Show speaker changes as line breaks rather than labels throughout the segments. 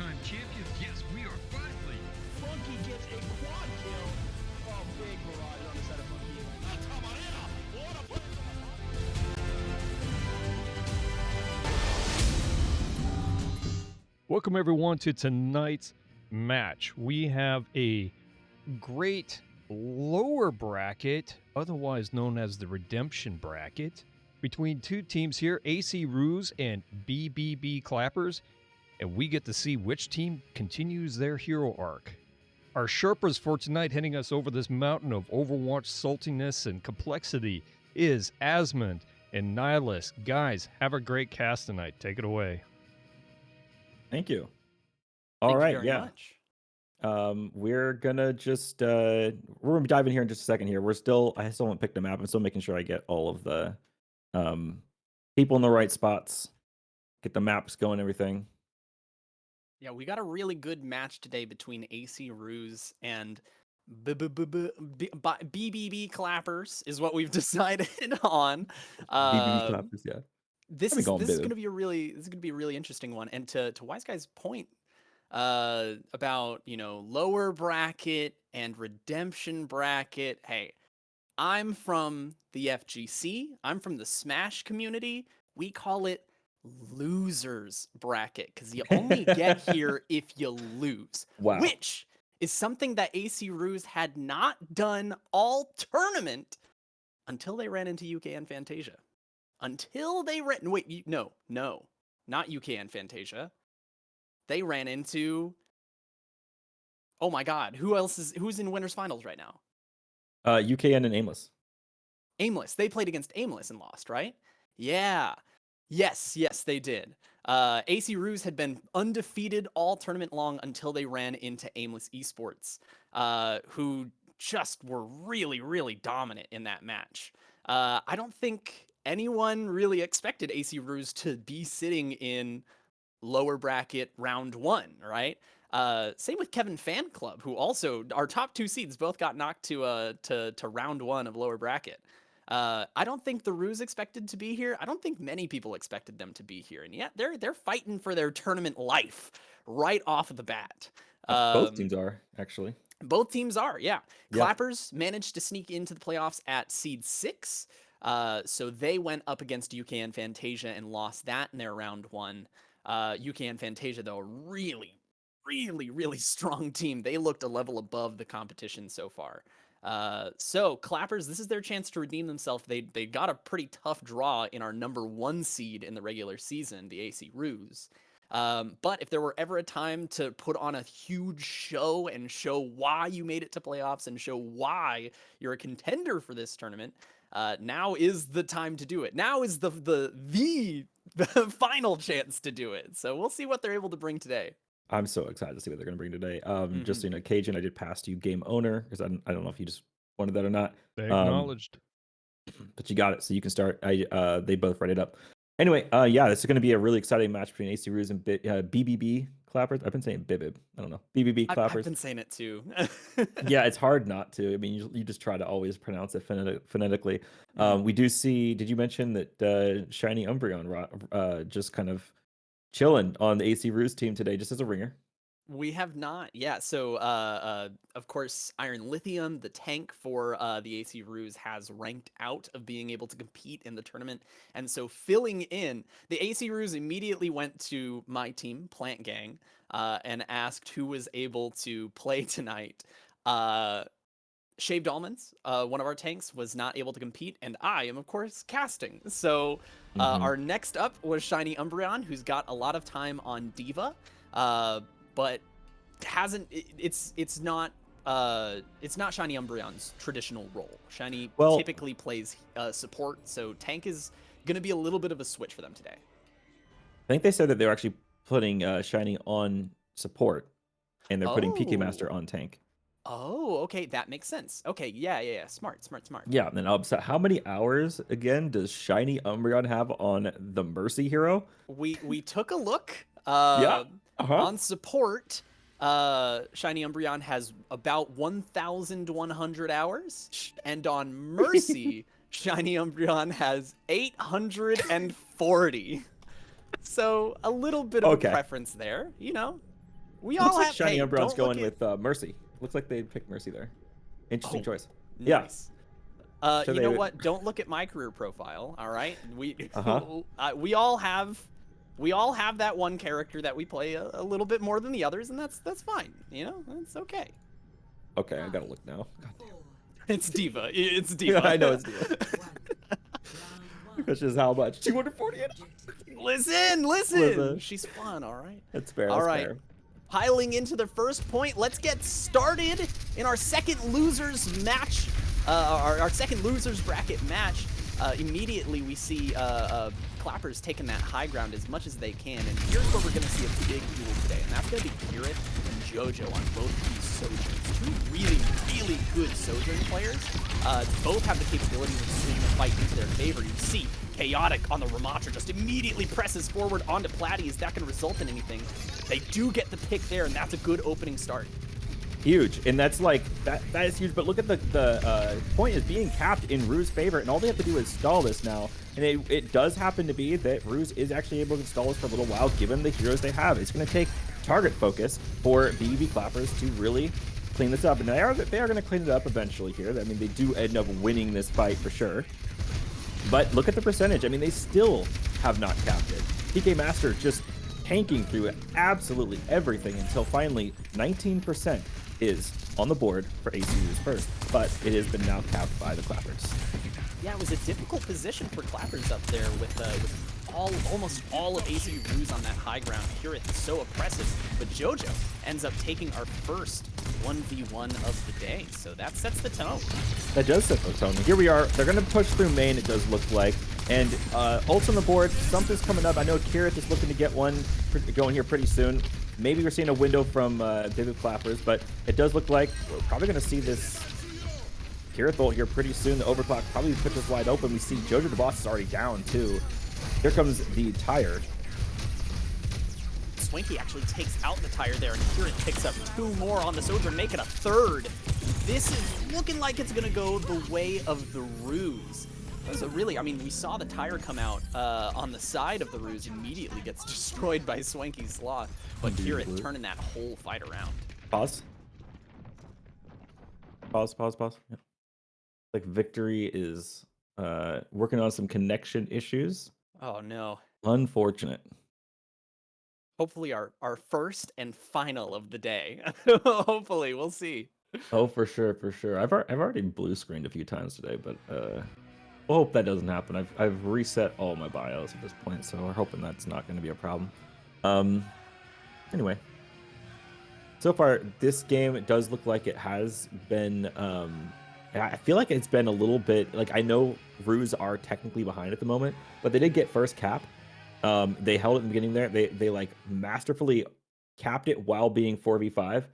Two-time champions. Yes, we are finally.
Funky gets a quad kill. Oh, big barrage on the side of Funky.
Welcome everyone to tonight's match. We have a great lower bracket, otherwise known as the redemption bracket, between two teams here, AC Roos and Bybyb Clappers, and we get to see which team continues their hero arc. Our Sherpas for tonight, heading us over this mountain of Overwatch saltiness and complexity, is Asmund and Nihilus. Guys, have a great cast tonight. Take it away.
Thank you.
Thank
All right,
you very
yeah.
much.
We're gonna just we're gonna dive in here in just a second here. I still haven't picked a map. I'm still making sure I get all of the people in the right spots, get the maps going, everything.
Yeah, we got a really good match today between AC Roos and Bybyb Clappers is what we've decided on.
BBB clappers, yeah.
This
Let me
is
call 'em
this is
Bybyb.
gonna be a really interesting one. And to Wise Guy's point about lower bracket and redemption bracket. Hey, I'm from the FGC. I'm from the Smash community. We call it losers bracket because you only get here if you lose.
Wow.
Which is something that AC Roos had not done all tournament until they ran into UK and Fantasia. Until they ran... Wait, no, not UK and Fantasia. They ran into... Oh my god, who's in Winners Finals right now?
UKN and Aimless.
Aimless. They played against Aimless and lost, right? Yeah. Yes, they did. AC Roos had been undefeated all tournament long until they ran into Aimless Esports, who just were really, really dominant in that match. I don't think anyone really expected AC Roos to be sitting in lower bracket round one, right? Same with Kevin Fan Club, who also, our top two seeds both got knocked to round one of lower bracket. I don't think the Roos expected to be here. I don't think many people expected them to be here. And yet they're fighting for their tournament life right off of the bat.
Both teams are, actually.
Both teams are, yeah.
Yep.
Clappers managed to sneak into the playoffs at seed 6. So they went up against UK and Fantasia and lost that in their round one. UK and Fantasia, though, a really, really, really strong team. They looked a level above the competition so far. So Clappers, this is their chance to redeem themselves. They got a pretty tough draw in our number 1 seed in the regular season, the AC Roos. But if there were ever a time to put on a huge show and show why you made it to playoffs and show why you're a contender for this tournament, now is the time to do it. Now is the final chance to do it. So we'll see what they're able to bring today.
I'm so excited to see what they're going to bring today. Just so you know, Cajun, I did pass you game owner because I don't know if you just wanted that or not.
They acknowledged.
But you got it, so you can start. They both read it up. Anyway, yeah, this is going to be a really exciting match between AC Roos and Bybyb Clappers. I've been saying Bybyb. I don't know. Bybyb Clappers.
I've been saying it too.
Yeah, it's hard not to. I mean, you just try to always pronounce it phonetically. We do see. Did you mention that Shiny Umbreon just kind of chilling on the AC Roos team today, just as a ringer?
We have not. Yeah. So, of course, Iron Lithium, the tank for the AC Roos, has ranked out of being able to compete in the tournament. And so filling in, the AC Roos immediately went to my team, Plant Gang, and asked who was able to play tonight. Shaved Almonds, one of our tanks, was not able to compete, and I am, of course, casting. So our next up was Shiny Umbreon, who's got a lot of time on Diva, but hasn't. It's not Shiny Umbreon's traditional role. Shiny typically plays support, so tank is gonna be a little bit of a switch for them today.
I think they said that they're actually putting Shiny on support, and they're putting PK Master on tank.
Oh, okay, that makes sense. Okay, yeah. Smart.
Yeah, and then upset. How many hours again does Shiny Umbreon have on the Mercy hero?
We took a look. On support, Shiny Umbreon has about 1,100 hours, and on Mercy, Shiny Umbreon has 840. So a little bit of a preference there, you know. We
Looks
all
like
have.
Shiny
Hey,
Umbreon's
don't look
going
at.
with Mercy. Looks like they picked Mercy there. Interesting
Oh,
choice. Yeah.
Nice.
So
You know
they-
what? Don't look at my career profile. All right. We
Uh-huh.
we all have that one character that we play a little bit more than the others, and that's fine. You know, that's okay.
Okay, I gotta look now. God damn.
It's Diva. It's Diva.
Yeah, I know it's Diva. Which is how much? 248.
Listen.
Listen.
She's fun. All right.
That's fair.
All
That's
right.
fair.
Piling into the first point. Let's get started in our second losers match. Our second losers bracket match. Immediately we see Clappers taking that high ground as much as they can, and here's where we're going to see a big duel today, and that's going to be Kirit and JoJo on both of these Sojourns. Two really good Sojourn players. Both have the capability of swinging the fight into their favor. You see Chaotic on the Ramatra just immediately presses forward onto Platy. Is that going to result in anything? They do get the pick there, and that's a good opening start.
Huge, and that's like that is huge. But look at the point is being capped in Roos' favor, and all they have to do is stall this now. And it does happen to be that Roos is actually able to stall this for a little while, given the heroes they have. It's going to take target focus for Bybyb Clappers to really clean this up, and they are going to clean it up eventually here. I mean, they do end up winning this fight for sure. But look at the percentage. I mean, they still have not capped it. PK Master just tanking through absolutely everything until finally 19% is on the board for ACU's first, but it has been now capped by the Clappers.
Yeah, it was a difficult position for Clappers up there with almost all of AC Roos on that high ground. Kirit is so oppressive, but JoJo ends up taking our first 1v1 of the day, so that sets the tone.
That does set the tone. Here we are. They're going to push through main, it does look like. And ults on the board. Something's coming up. I know Kirit is looking to get one going here pretty soon. Maybe we're seeing a window from Bybyb Clappers, but it does look like we're probably going to see this Kirit ult here pretty soon. The overclock probably puts us wide open. We see JoJo the boss is already down, too. Here comes the tire.
Swanky actually takes out the tire there, and Kirit picks up two more on the Sojourn, make it a third. This is looking like it's going to go the way of the Roos. So really, I mean, we saw the tire come out on the side of the Roos, immediately gets destroyed by Swanky's Sloth, but Kirit turning that whole fight around.
Pause. Yeah. Like Victory is working on some connection issues.
Oh no.
Unfortunate.
Hopefully our first and final of the day. Hopefully, we'll see.
Oh, for sure, for sure. I've already blue screened a few times today, but we'll hope that doesn't happen. I've reset all my bios at this point, so we're hoping that's not going to be a problem. Anyway, so far this game, it does look like it has been. I feel like it's been a little bit like, I know Roos are technically behind at the moment, but they did get first cap. They held it in the beginning there. They like masterfully capped it while being 4v5,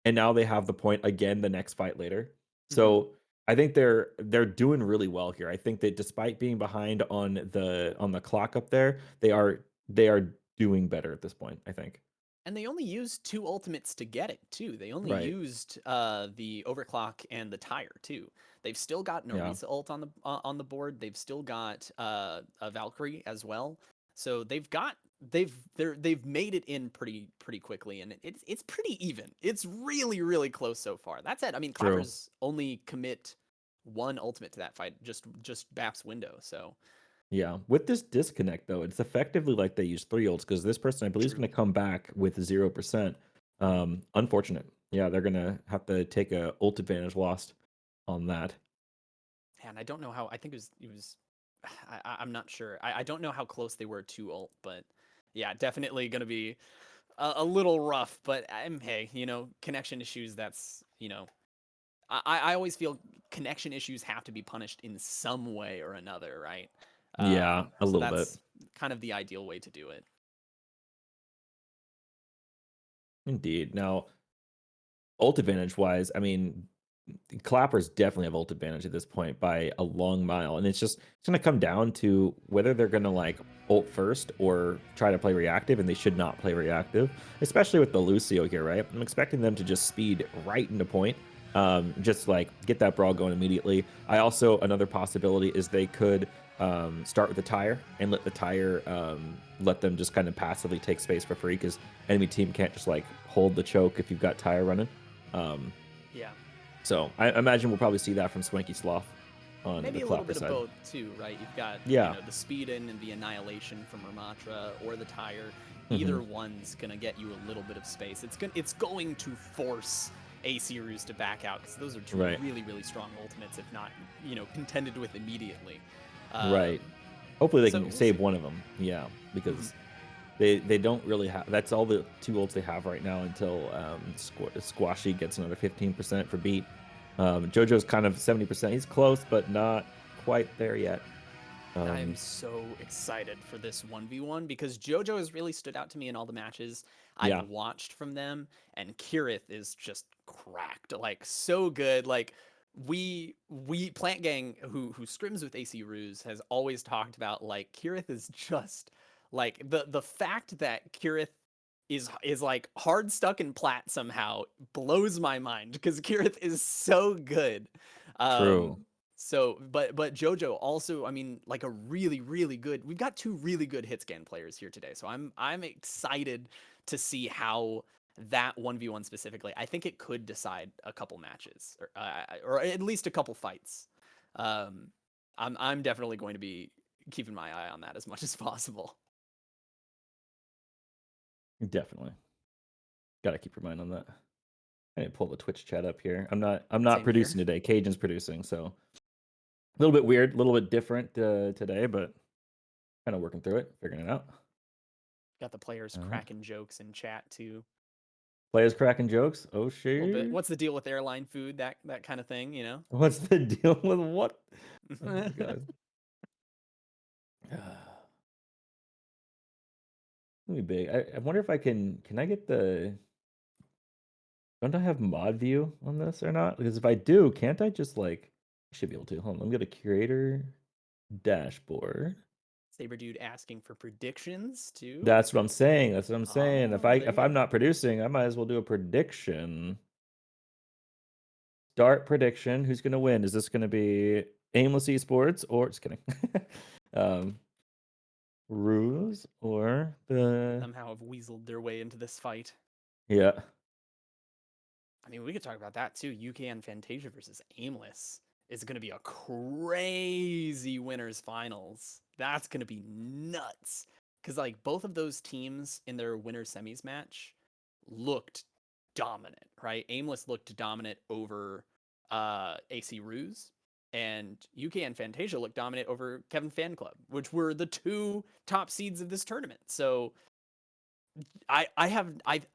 and now they have the point again the next fight later. So I think they're doing really well here. I think that despite being behind on the clock up there, they are doing better at this point, I think.
And they only used 2 ultimates to get it, too. They only
Right.
used the overclock and the tire, too. They've still got Narisa ult on the board. They've still got a Valkyrie as well. So they've made it in pretty quickly, and it's pretty even. It's really close so far. That said, I mean,
True.
Clappers only commit 1 ultimate to that fight, just Bap's window. So
Yeah, with this disconnect though, it's effectively like they use 3 ults, because this person I believe is going to come back with 0%. Unfortunate. Yeah, they're going to have to take a ult advantage lost on that.
and I don't know how. I think it was. I'm not sure. I don't know how close they were to ult, but yeah, definitely going to be a little rough. But hey, you know, connection issues. That's, you know, I always feel connection issues have to be punished in some way or another, right?
Yeah, a little bit.
That's kind of the ideal way to do it.
Indeed. Now, ult advantage wise, I mean, Clappers definitely have ult advantage at this point by a long mile, and it's going to come down to whether they're going to like ult first or try to play reactive, and they should not play reactive, especially with the Lucio here, right? I'm expecting them to just speed right into point Just like get that brawl going immediately. I also, another possibility is they could start with the tire and let the tire let them just kind of passively take space for free, because enemy team can't just like hold the choke if you've got tire running.
Yeah.
So I imagine we'll probably see that from Swanky Sloth on
Maybe
the
a little
Clapper
bit
side.
of both too, right? You've got
Yeah.
the speed in and the annihilation from Ramatra or the tire.
Mhm.
Either one's gonna get you a little bit of space. It's going to force AC Roos to back out, because those are two
Right.
really, really strong ultimates, if not contended with immediately.
Right. Hopefully they
so
can
we'll
save
see.
one of them. Yeah, because they don't really have. That's all the 2 ults they have right now until Squashy gets another 15% for beat. JoJo's kind of 70%. He's close, but not quite there yet.
I'm so excited for this 1v1 because JoJo has really stood out to me in all the matches
Yeah.
I've watched from them, and Kirith is just cracked, like so good. Like we Plant Gang, who scrims with AC Roos, has always talked about like Kirith is just like the fact that Kirith is like hard stuck in plat somehow blows my mind, because Kirith is so good.
True.
So, but JoJo also, I mean, like a really, really good. We've got 2 really good hit scan players here today, so I'm excited to see how that 1v1 specifically. I think it could decide a couple matches, or at least a couple fights. I'm definitely going to be keeping my eye on that as much as possible.
Definitely. Got to keep your mind on that. I didn't pull the Twitch chat up here. I'm not
Same
producing
here.
today. Cajun's producing, so a little bit weird, a little bit different today, but kind of working through it, figuring it out.
Got the players
All right.
cracking jokes in chat too.
Players cracking jokes. Oh
A
shit!
little bit. What's the deal with airline food? That kind of thing, you know.
What's the deal with what? Oh my god. Let me big. I wonder if I can I get the. Don't I have mod view on this or not? Because if I do, can't I just like? I should be able to. Hold on. Let me go to curator dashboard.
Saber Dude asking for predictions too.
That's what I'm saying. That's what I'm saying.
Oh, there
If
you
I'm
go.
not producing, I might as well do a prediction. Start prediction. Who's gonna win? Is this gonna be Aimless Esports or just kidding? Roos or the
Somehow have weaseled their way into this fight.
yeah.
I mean, we could talk about that too. UK and Fantasia versus Aimless is going to be a crazy winners finals. That's going to be nuts. Because like both of those teams in their winner semis match looked dominant, right? Aimless looked dominant over AC Ruse, and UK and Fantasia looked dominant over Kevin Fan Club, which were the 2 top seeds of this tournament. So I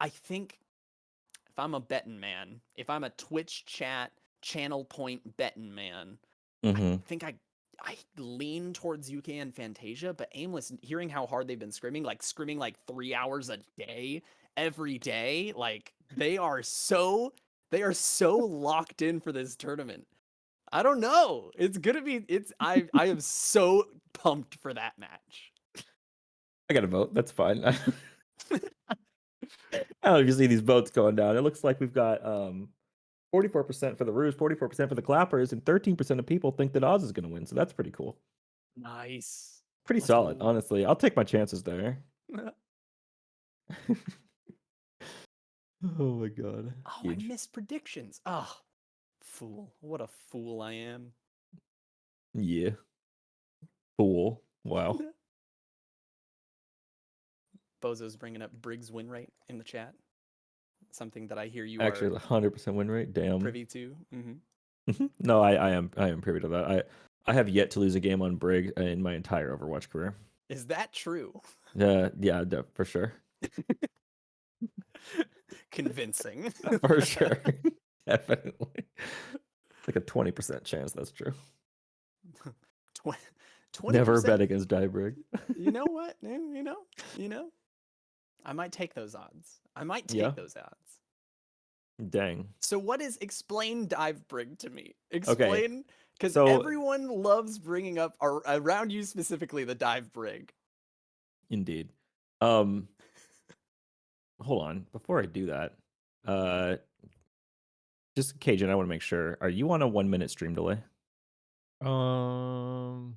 think if I'm a betting man, if I'm a Twitch chat channel point betting man, I think I lean towards UK and Fantasia, but Aimless, hearing how hard they've been scrimming like 3 hours a day, every day, like they are so locked in for this tournament. I don't know. I am so pumped for that match.
I got to vote. That's fine. I don't know if you see these votes going down. It looks like we've got 44% for the Roos, 44% for the Clappers, and 13% of people think that Oz is going to win. So that's pretty cool.
Nice.
Pretty
Let's
solid,
go.
honestly. I'll take my chances there. Oh my god.
Oh,
Huge.
I missed predictions. Oh, fool. What a fool I am.
Yeah. Fool. Wow.
Bozo's bringing up Briggs win rate in the chat. Something that I hear you
Actually,
are
100% win rate. Damn.
privy to.
No, I am privy to that. I have yet to lose a game on Brig in my entire Overwatch career.
Is that true?
Yeah, for sure.
Convincing.
For sure. Definitely. Like a 20% chance that's true.
20%.
Never bet against Brig.
You know what? You know. I might take those odds.
Yeah.
Those odds.
Dang.
So what is explain dive brig to me?
Okay.
Explain, because
So-
everyone loves bringing up around you specifically the dive brig.
Indeed. Hold on. Before I do that, just Cajun, I want to make sure. Are you on a 1 minute stream delay?
Not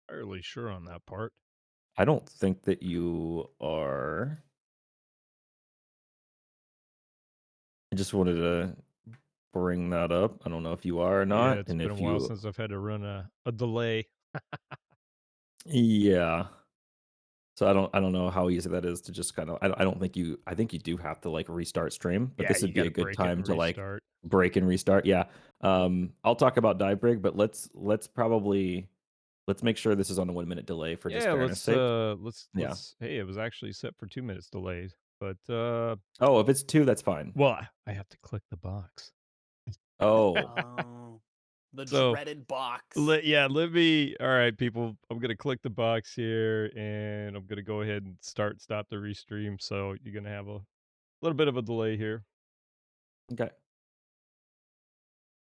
entirely sure on that part.
I don't think that you are. I just wanted to bring that up. I don't know if you are or
Yeah,
not,
it's
and
been a
if
while
you,
since I've had to run a delay.
yeah. So I don't know how easy that is to just kind of. I don't think you. I think you do have to like restart stream, but
Yeah,
this
you
would be
got
a
to
good
break it
time
and
to like
restart.
break and restart. Yeah. I'll talk about Diebrig, but let's probably let's make sure this is on a 1 minute delay for just
Yeah,
fairness sake. Yeah.
let's. Hey, it was actually set for 2 minutes delayed, but
Oh, if it's two, that's fine.
well, I have to click the box.
Oh,
Oh, the
So
dreaded box.
let me. All right, people. I'm gonna click the box here, and I'm gonna go ahead and stop the restream. So you're gonna have a little bit of a delay here.
okay.